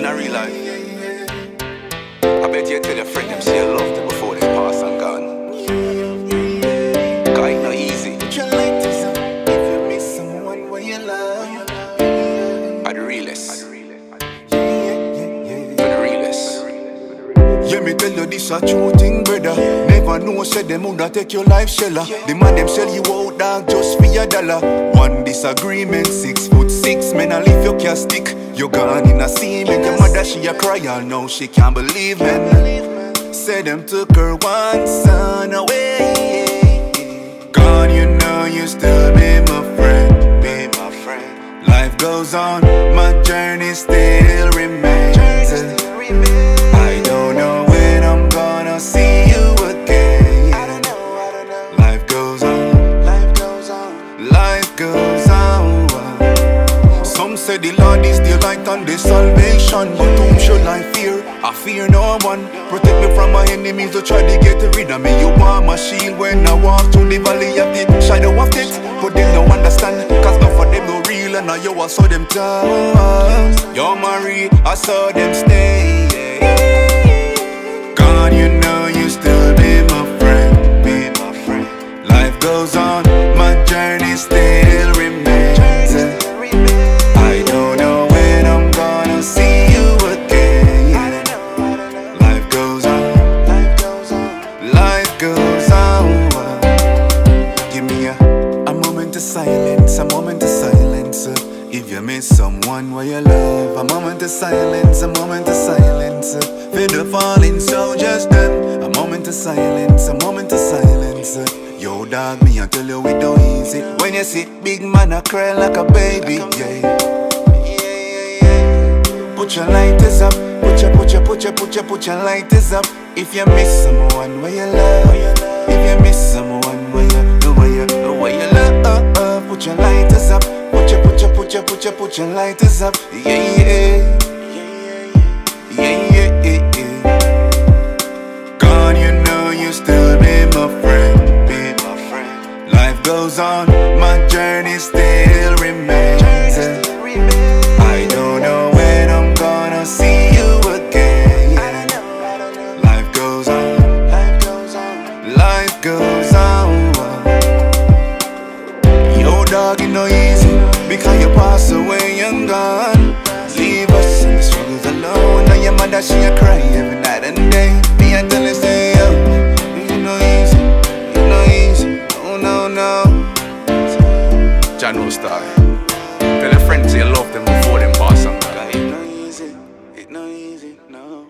a real life. I bet you tell your friend them say you love them before they pass and gone. Cause it's not easy. Put your lighters up if you miss someone where you love. Are the realest. For Yeah. the realest. Yeah, me tell you this a true thing, brother. Never know said them woulda take your life sheller. The man them sell you out, dog, just for $1. One disagreement, 6'6", men a leave your car stick. You gone in a cement. Your mother she a cry, all now she can't believe it. Say them took her one son away. Gone, you know you still be my friend, be my friend. Life goes on, my journey still remains. I don't know when I'm gonna see you again. I don't know. Life goes on, life goes on, life goes on. Some say the Lord is the light and the salvation, but whom shall I fear? I fear no one. Protect me from my enemies who try to get rid of me. You are my shield when I walk through the valley of the shadow of death. But them don't understand, cause none for them no real, and now you I saw them turn. You're my real, I saw them stay. God, you know you still be my friend, be my friend. Life goes on, my journey still remains. I don't know when I'm gonna see you again. Life goes on, life goes on, life goes on. Give me a moment of silence, a moment of silence. If you miss someone where you love, a moment of silence, a moment of silence. Feel the falling soldiers them, a moment of silence, a moment of silence. Yo dog, me I tell you it don't easy. When you see big man a cry like a baby, yeah. Put your lighters up, put your lighters up. If you miss someone where you love, if you miss someone where you love, put your lighters up, put your lighters up, yeah. God, you know you still be my friend, be my friend. Life goes on, my journey still remains. I don't know when I'm gonna see you again. Life goes on, life goes on, life goes on. Yo dog, it no easy, because you pass away and gone. Leave us in the struggles alone. Now your mother she a cry every night and day. Me I tell her say yo, it no easy, no. Jano Star. Tell your friends you love them before them pass and gone. It no easy, no.